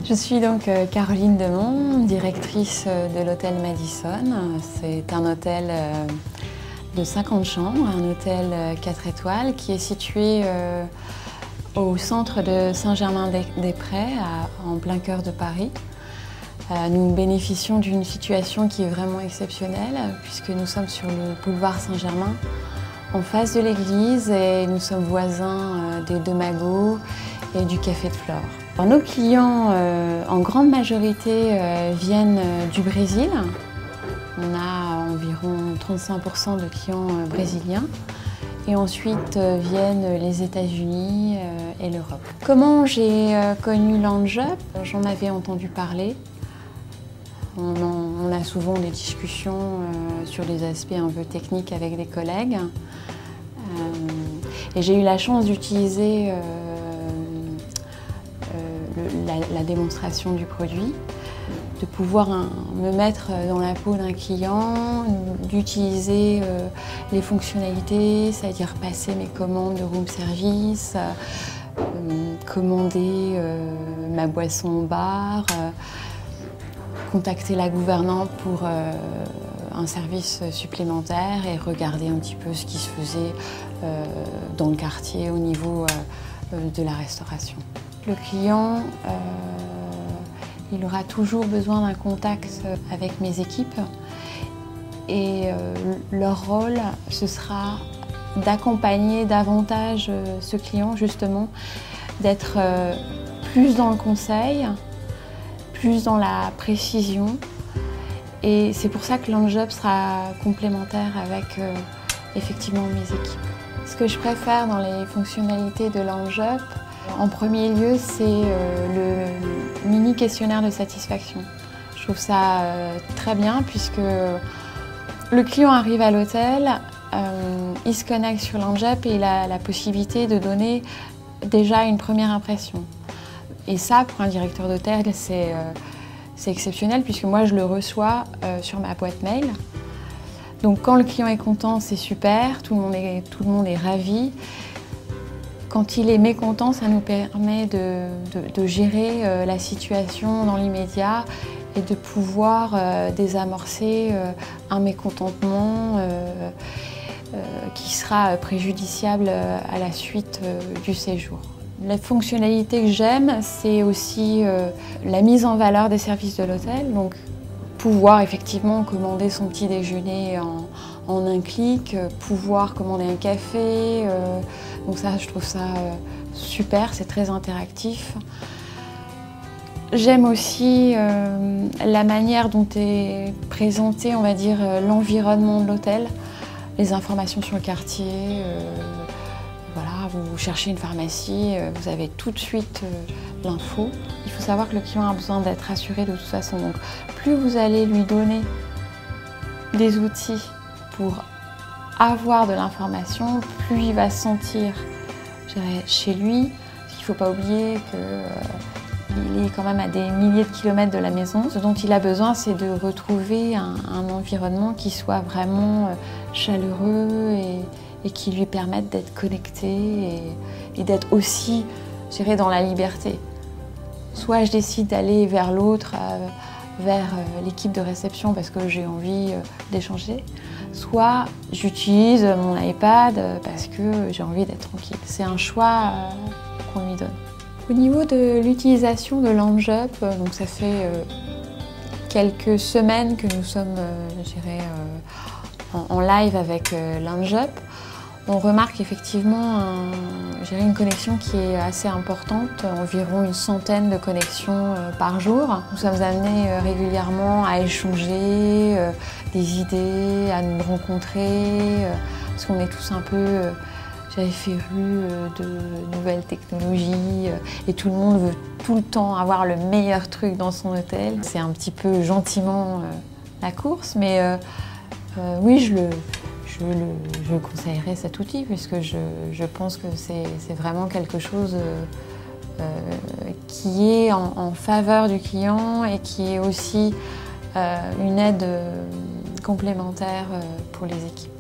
Je suis donc Caroline Demont, directrice de l'hôtel Madison. C'est un hôtel de 50 chambres, un hôtel 4 étoiles qui est situé au centre de Saint-Germain-des-Prés, en plein cœur de Paris. Nous bénéficions d'une situation qui est vraiment exceptionnelle puisque nous sommes sur le boulevard Saint-Germain, en face de l'église, et nous sommes voisins des Deux Magots et du Café de Flore. Alors, nos clients, en grande majorité, viennent du Brésil. On a environ 35% de clients brésiliens. Et ensuite viennent les États-Unis et l'Europe. Comment j'ai connu l'Handjob? J'en avais entendu parler. On a souvent des discussions sur des aspects un peu techniques avec des collègues. Et j'ai eu la chance d'utiliser la démonstration du produit, de pouvoir me mettre dans la peau d'un client, d'utiliser les fonctionnalités, c'est-à-dire passer mes commandes de room service, commander ma boisson au bar, contacter la gouvernante pour un service supplémentaire et regarder un petit peu ce qui se faisait dans le quartier au niveau de la restauration. Le client, il aura toujours besoin d'un contact avec mes équipes et leur rôle, ce sera d'accompagner davantage ce client, justement, d'être plus dans le conseil, plus dans la précision. Et c'est pour ça que l'Handjob sera complémentaire avec effectivement mes équipes. Ce que je préfère dans les fonctionnalités de l'Handjob, en premier lieu, c'est le mini questionnaire de satisfaction. Je trouve ça très bien puisque le client arrive à l'hôtel, il se connecte sur l'Handjob et il a la possibilité de donner déjà une première impression. Et ça, pour un directeur d'hôtel, c'est exceptionnel puisque moi, je le reçois sur ma boîte mail. Donc quand le client est content, c'est super, tout le monde est ravi. Quand il est mécontent, ça nous permet de gérer la situation dans l'immédiat et de pouvoir désamorcer un mécontentement qui sera préjudiciable à la suite du séjour. La fonctionnalité que j'aime, c'est aussi la mise en valeur des services de l'hôtel. Donc, pouvoir effectivement commander son petit déjeuner en un clic, pouvoir commander un café. Donc ça, je trouve ça super, c'est très interactif. J'aime aussi la manière dont est présenté, on va dire, l'environnement de l'hôtel, les informations sur le quartier. Voilà, vous cherchez une pharmacie, vous avez tout de suite l'info. Il faut savoir que le client a besoin d'être rassuré de toute façon. Donc, plus vous allez lui donner des outils pour avoir de l'information, plus il va se sentir, je dirais, chez lui. Il ne faut pas oublier qu'il est quand même à des milliers de kilomètres de la maison. Ce dont il a besoin, c'est de retrouver un environnement qui soit vraiment chaleureux et qui lui permette d'être connecté et d'être aussi, je dirais, dans la liberté. Soit je décide d'aller vers l'autre, vers l'équipe de réception parce que j'ai envie d'échanger, soit j'utilise mon iPad parce que j'ai envie d'être tranquille. C'est un choix qu'on lui donne. Au niveau de l'utilisation de l'Handjob, donc ça fait quelques semaines que nous sommes, je dirais, en live avec l'Handjob. On remarque effectivement une connexion qui est assez importante, environ une centaine de connexions par jour. Nous sommes amenés régulièrement à échanger des idées, à nous rencontrer, parce qu'on est tous un peu férus de nouvelles technologies et tout le monde veut tout le temps avoir le meilleur truc dans son hôtel. C'est un petit peu gentiment la course, mais oui, je conseillerais cet outil puisque je pense que c'est vraiment quelque chose qui est en faveur du client et qui est aussi une aide complémentaire pour les équipes.